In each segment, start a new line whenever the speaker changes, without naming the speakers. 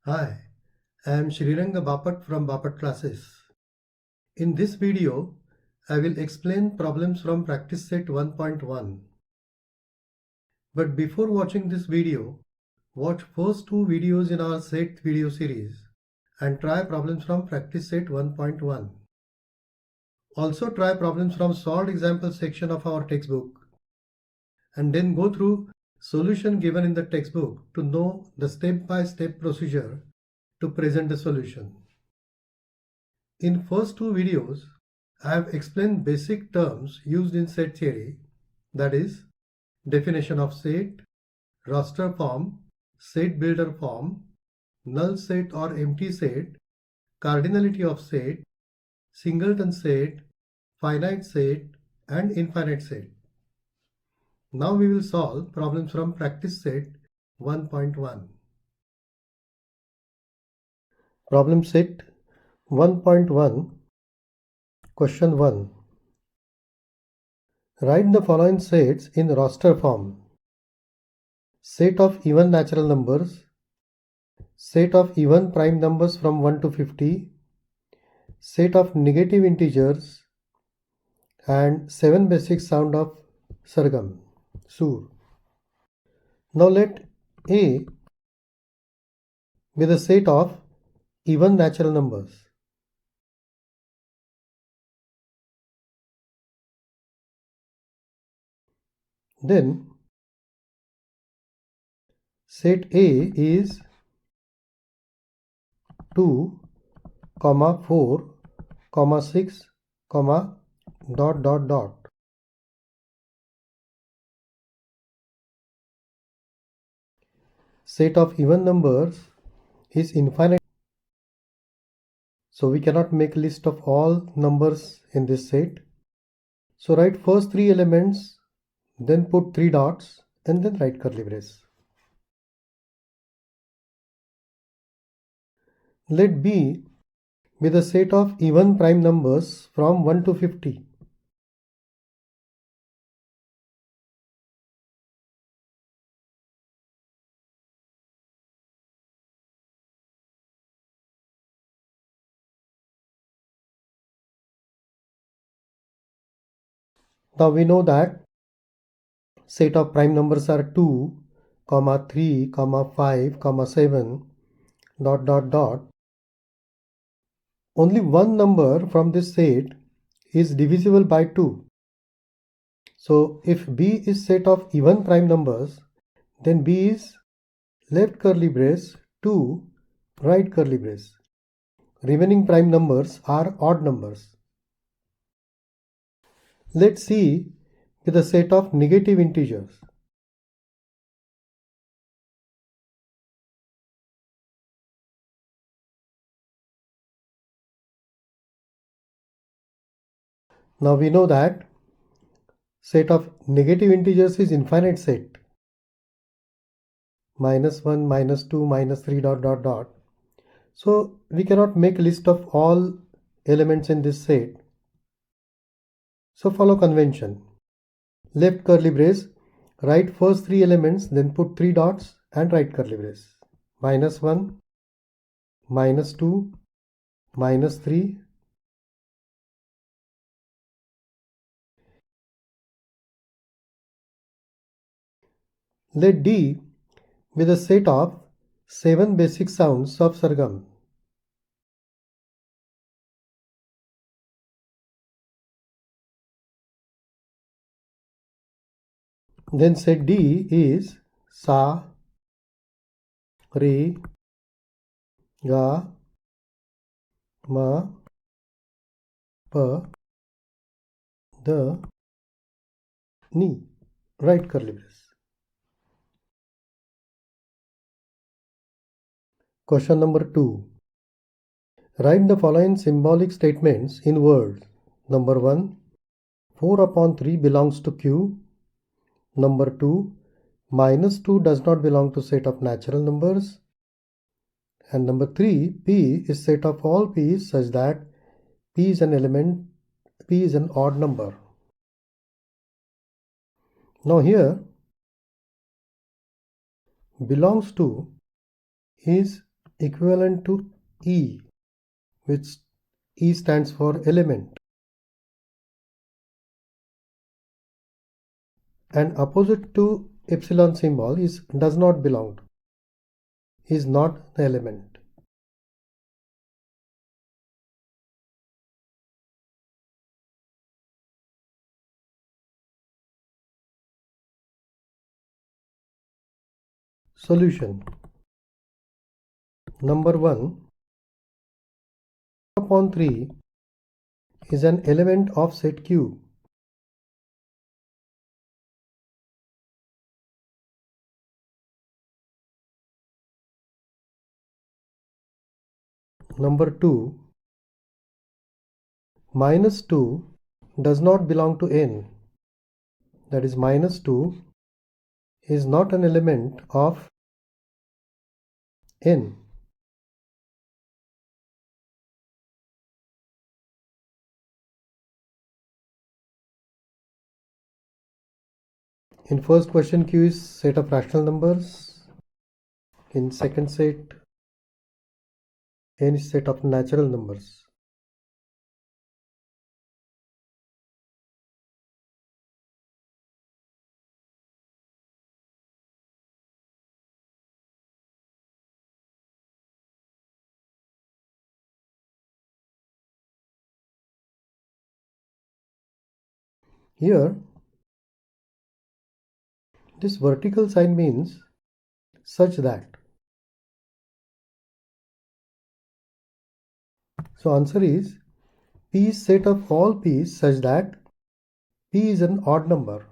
Hi, I am Sriranga Bapat from Bapat Classes. In this video, I will explain problems from practice set 1.1. But before watching this video, watch first two videos in our set video series and try problems from practice set 1.1. Also try problems from solved example section of our textbook and then go through solution given in the textbook to know the step-by-step procedure to present the solution. In first two videos, I have explained basic terms used in set theory, that is, definition of set, raster form, set builder form, null set or empty set, cardinality of set, singleton set, finite set, and infinite set. Now we will solve problems from practice set 1.1. Problem set 1.1, question 1. Write the following sets in raster form. Set of even natural numbers, set of even prime numbers from 1 to 50, set of negative integers, and 7 basic sound of Sargam, Sur. Now let A be the set of even natural numbers. Then set A is 2, 4, 6, dot dot dot. Set of even numbers is infinite, so we cannot make a list of all numbers in this set. So write first three elements, then put 3 dots and then write curly brace. Let B be the set of even prime numbers from 1 to 50. Now we know that set of prime numbers are 2, 3, 5, 7, dot dot dot. Only one number from this set is divisible by 2. So if B is set of even prime numbers, then B is left curly brace 2, right curly brace. Remaining prime numbers are odd numbers. Let C be the set of negative integers. Now we know that set of negative integers is infinite set. -1, -2, -3, dot dot dot. So we cannot make a list of all elements in this set. So follow convention. Left curly brace, write first three elements, then put 3 dots and right curly brace. -1, -2, -3. Let D be the set of 7 basic sounds of Sargam. Then set D is Sa, Re, Ga, Ma, Pa, Da, Ni. Right curly brace. Question number 2. Write the following symbolic statements in words. Number 1. 4/3 belongs to Q. Number 2. -2 does not belong to set of natural numbers. And number 3. P is set of all P's such that P is an element, P is an odd number. Now here belongs to is equivalent to E, which E stands for element, and opposite to epsilon symbol is does not belong, is not the element. Solution. Number 1, upon 3 is an element of set Q. Number 2, minus 2 does not belong to n. That is, minus 2 is not an element of n. In first question, Q is set of rational numbers. In second set, n is set of natural numbers. Here, this vertical sign means such that. So answer is P is set of all P's such that P is an odd number.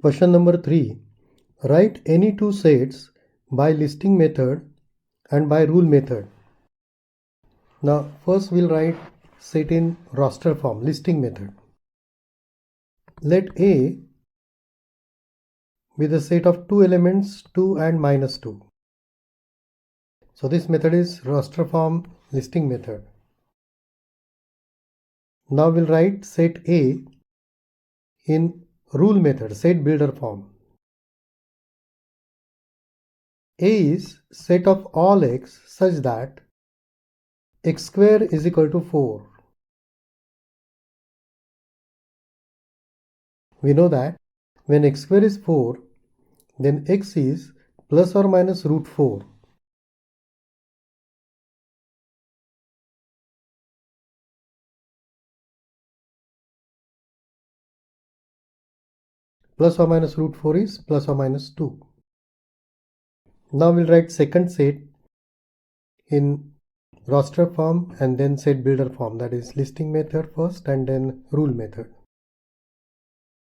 Question number 3. Write any two sets by listing method and by rule method. Now first we'll write set in roster form, listing method. Let A be the set of two elements 2 and minus 2. So this method is roster form listing method. Now we'll write set A in rule method, set builder form. A is set of all x such that x square is equal to 4. We know that when x square is 4, then x is plus or minus root 4. Plus or minus root 4 is plus or minus 2. Now we'll write second set in roster form and then set builder form, that is listing method first and then rule method.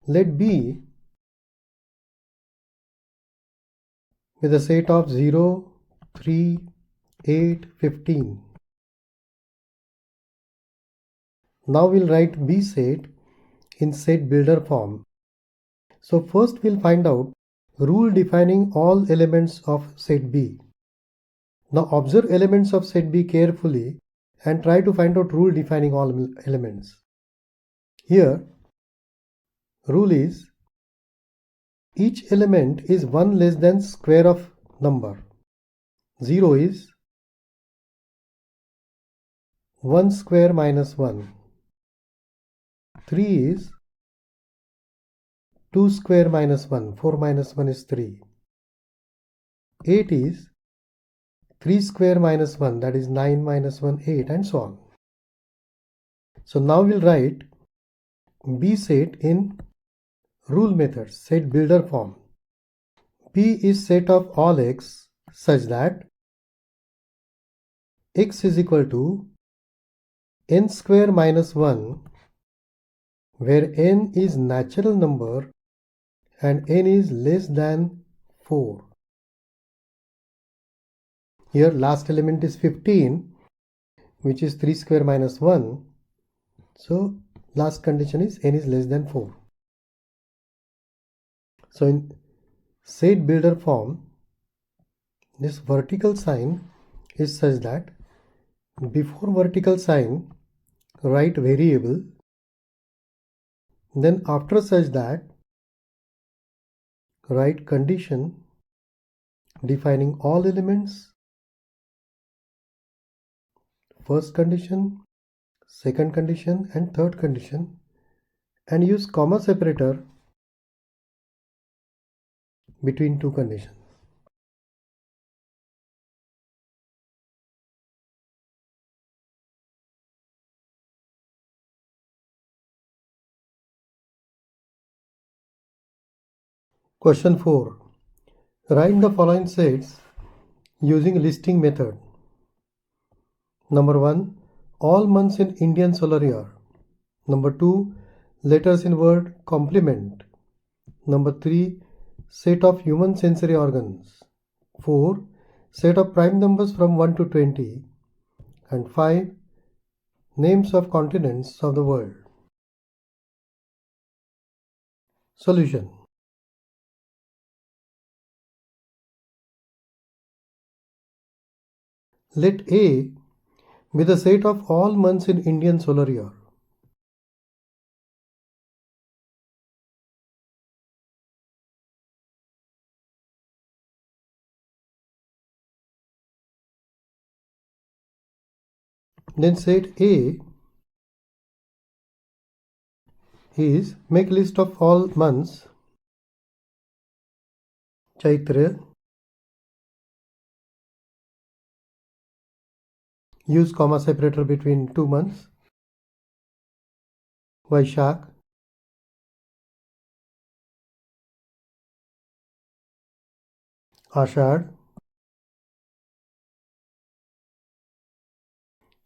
Let B with a set of 0, 3, 8, 15. Now we'll write B set in set builder form. So first we'll find out rule defining all elements of set B. Now observe elements of set B carefully and try to find out rule defining all elements. Here, rule is each element is 1 less than square of number. 0 is 1 square minus 1. 3 is 2 square minus 1. 4 minus 1 is 3. 8 is 3 square minus 1, that is 9 minus 1, 8, and so on. So now we'll write B set in rule method, set builder form. P is set of all x such that x is equal to n square minus 1, where n is natural number and n is less than 4. Here last element is 15, which is 3 square minus 1. So last condition is n is less than 4. So in set builder form, This vertical sign is such that before vertical sign write variable, then after such that write condition defining all elements, first condition, second condition and third condition, and use comma separator between two conditions. Question 4. Write the following sets using listing method. Number 1. All months in Indian solar year. Number 2. Letters in word complement. Number 3. Set of human sensory organs. 4. Set of prime numbers from 1 to 20. And 5. Names of continents of the world. Solution. Let A be the set of all months in Indian solar year. Then set A is make list of all months Chaitra, use comma separator between two months, Vaishak, Ashad,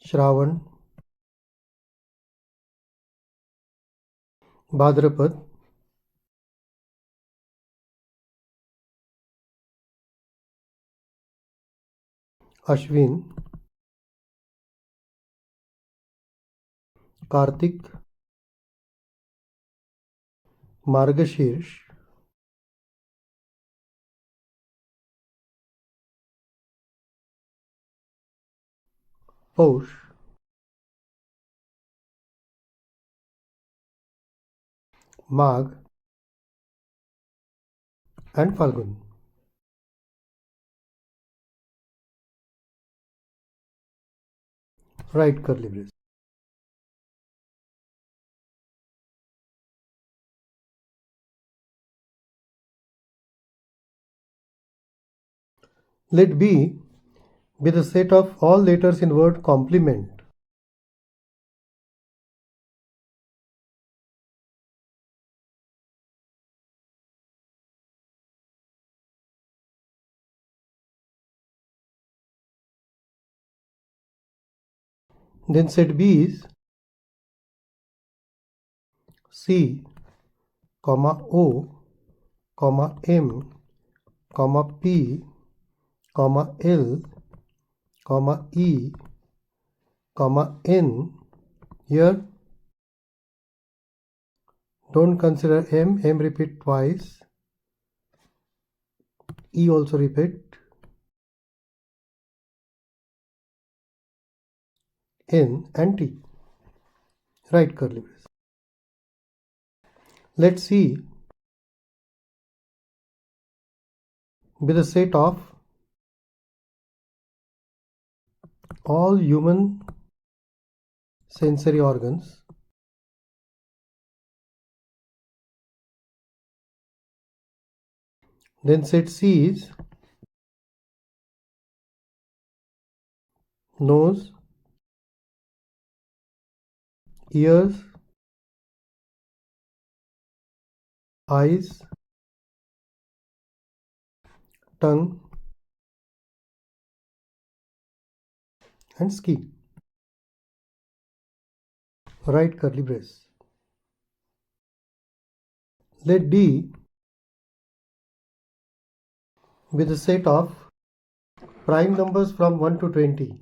Shravan, Bhadrapad, Ashwin, Kartik, Margashirsh, Posh, Magh, and Falgun. Write curly brace. Let B be the set of all letters in word complement. Then set B is C, O, M, P, L, E, N. Here don't consider M repeat twice, E also repeat, N and T. Write curly brace. Let C be the set of all human sensory organs then set C is nose, ears, eyes, tongue and skin. Write curly brace. Let D be the set of prime numbers from 1 to 20.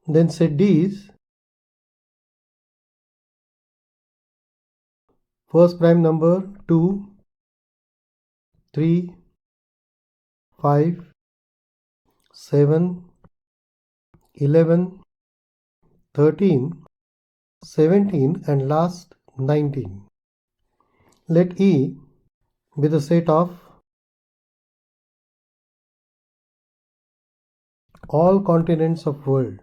Then set D is first prime number 2, 3, 5, 7, 11, 13, 17 and last 19. Let E be the set of all continents of world.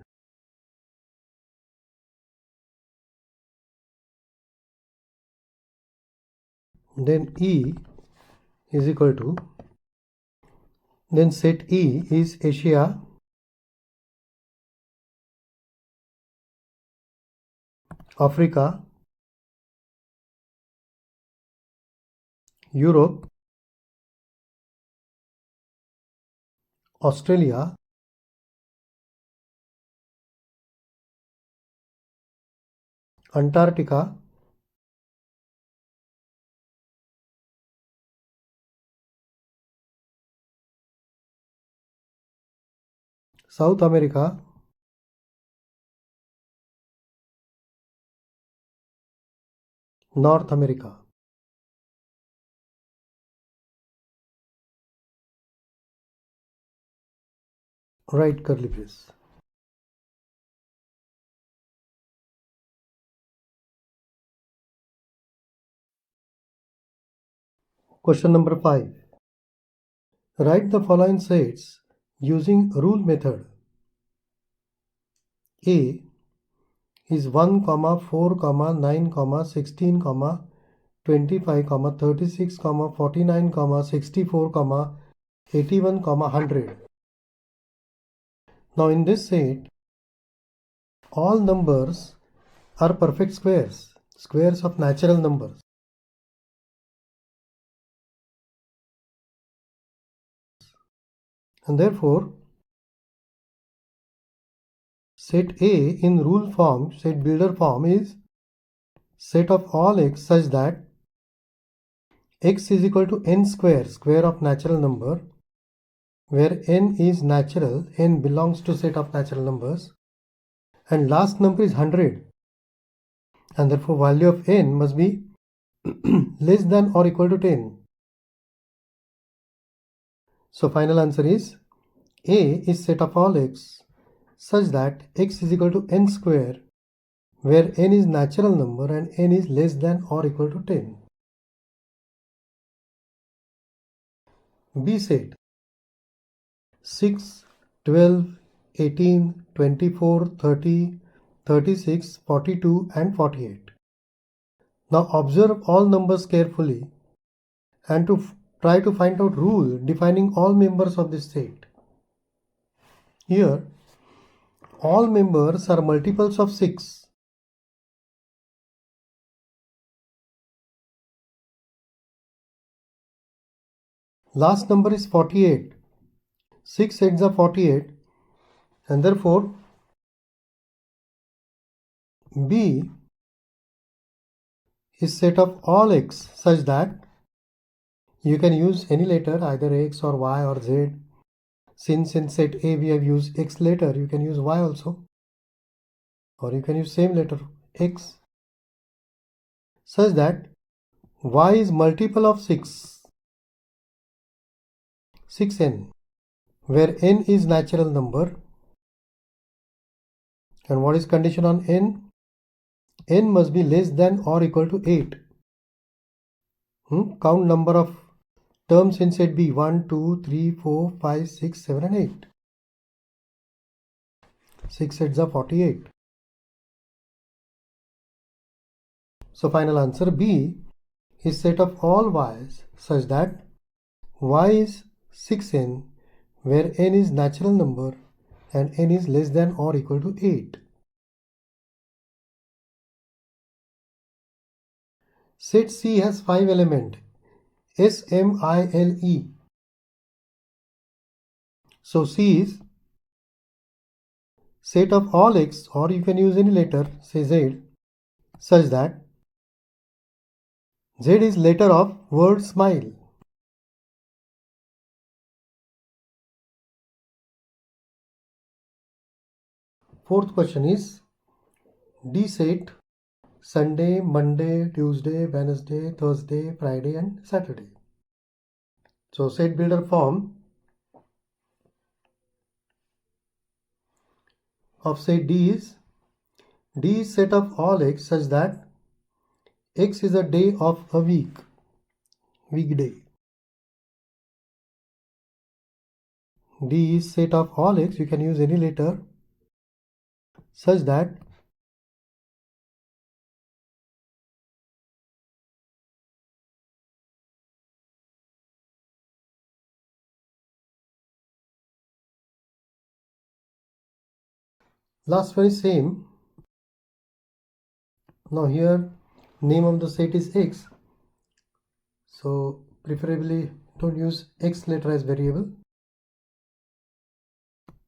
Then E is equal to, then set E is Asia, Africa, Europe, Australia, Antarctica, South America, North America. Right curly brace. Question number 5. Write the following sets using rule method. A is 1, 4, 9, 16, 25, 36, 49, 64, 81, 100. Now in this set, all numbers are perfect squares, squares of natural numbers. And therefore, set A in rule form, set builder form is set of all x such that x is equal to n square, square of natural number, where n is natural, n belongs to set of natural numbers, and last number is 100, and therefore value of n must be less than or equal to 10. So final answer is A is set of all x such that x is equal to n square, where n is natural number and n is less than or equal to 10. B set 6, 12, 18, 24, 30, 36, 42 and 48. Now observe all numbers carefully and try to find out rule defining all members of this set. Here, all members are multiples of 6. Last number is 48. 6 heads are 48, and therefore B is set of all x such that you can use any letter, either x or y or z. Since in set A we have used x letter, you can use y also, or you can use same letter x, such that y is multiple of 6n, where n is natural number. And what is condition on n? N must be less than or equal to 8. Count number of terms in set B: 1, 2, 3, 4, 5, 6, 7 and 8. 6 sets are 48. So final answer B is set of all y's such that y is 6n, where n is natural number and n is less than or equal to 8. Set C has 5 elements S, M, I, L, E. So C is set of all x, or you can use any letter, say Z, such that Z is letter of word smile. Fourth question is D set Sunday, Monday, Tuesday, Wednesday, Thursday, Friday and Saturday. So set builder form of set D is set of all x such that x is a day of a weekday. D is set of all x, you can use any letter such that last one is same. Now here name of the set is x, so preferably don't use x letter as variable.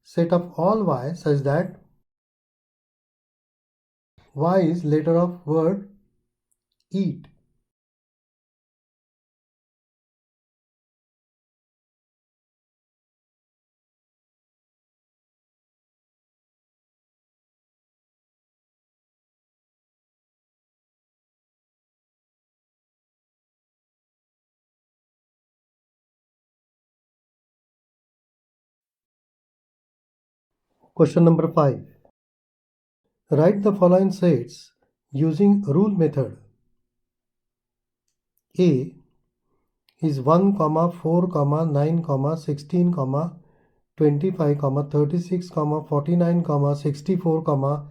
Set of all y such that y is letter of word eat. Question number 5. Write the following sets using rule method. A is 1, 4, 9, 16, 25, 36, 49, 64,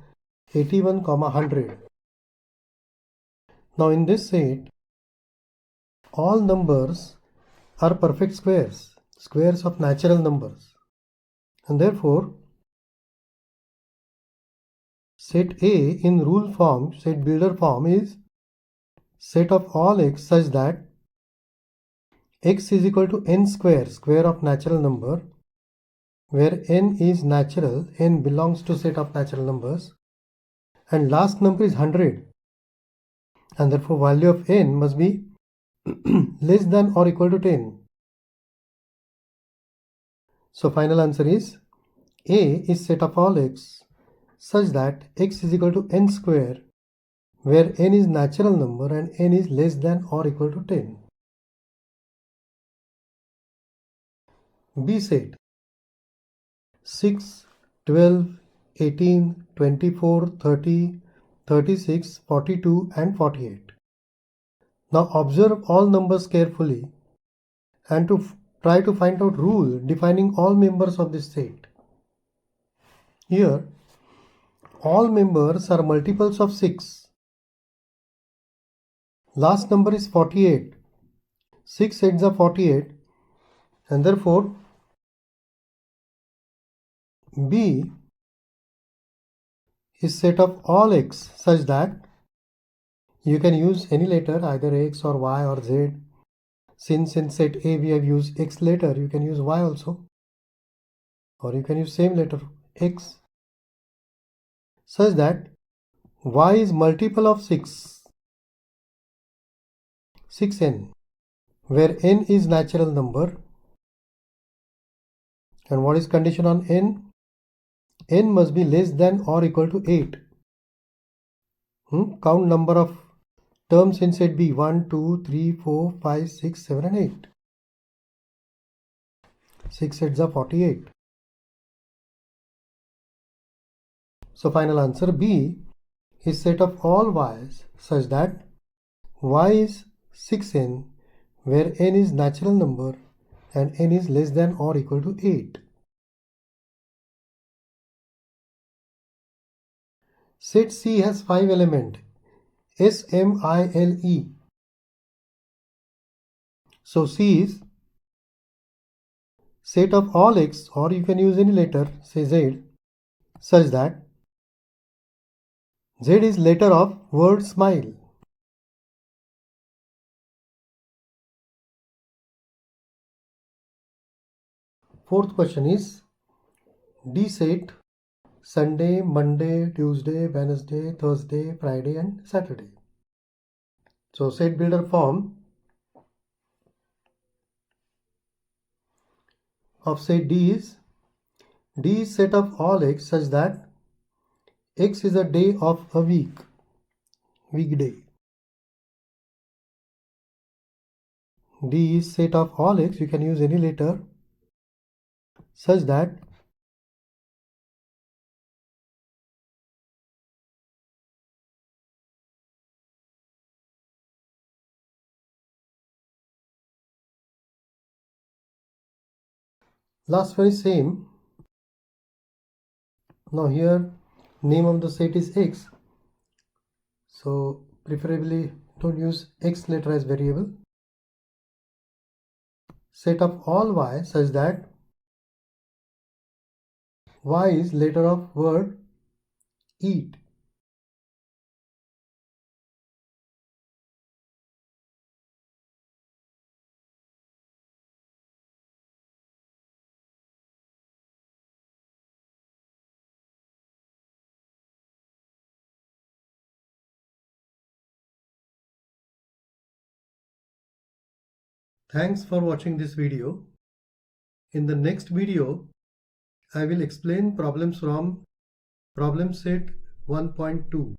81, 100. Now in this set, all numbers are perfect squares, squares of natural numbers. And therefore, set A in rule form, set builder form is set of all x such that x is equal to n square, square of natural number, where n is natural, n belongs to set of natural numbers, and last number is 100, and therefore value of n must be less than or equal to 10. So final answer is A is set of all x such that x is equal to n square, where n is natural number and n is less than or equal to 10. B set 6, 12, 18, 24, 30, 36, 42 and 48. Now observe all numbers carefully and try to find out rule defining all members of this set. Here all members are multiples of 6. Last number is 48. 6 sets are 48, and therefore B is set of all x such that you can use any letter, either x or y or z. Since in set A we have used x letter, you can use y also, or you can use same letter x, such that y is multiple of 6n, where n is natural number. And what is condition on n? N must be less than or equal to 8. Count number of terms in set B: 1, 2, 3, 4, 5, 6, 7 and 8. 6 sets are 48. So final answer B is set of all y's such that y is 6n, where n is natural number and n is less than or equal to 8. Set C has 5 elements S, M, I, L, E. So C is set of all x, or you can use any letter, say Z, such that Z is letter of word smile. Fourth question is D set Sunday, Monday, Tuesday, Wednesday, Thursday, Friday and Saturday. So set builder form of set D is set of all x such that X is a day of a weekday. D is set of all X, you can use any letter, such that last one is same. Now here name of the set is X, so preferably don't use X letter as variable. Set of all Y such that Y is letter of word eat. Thanks for watching this video. In the next video, I will explain problems from problem set 1.2.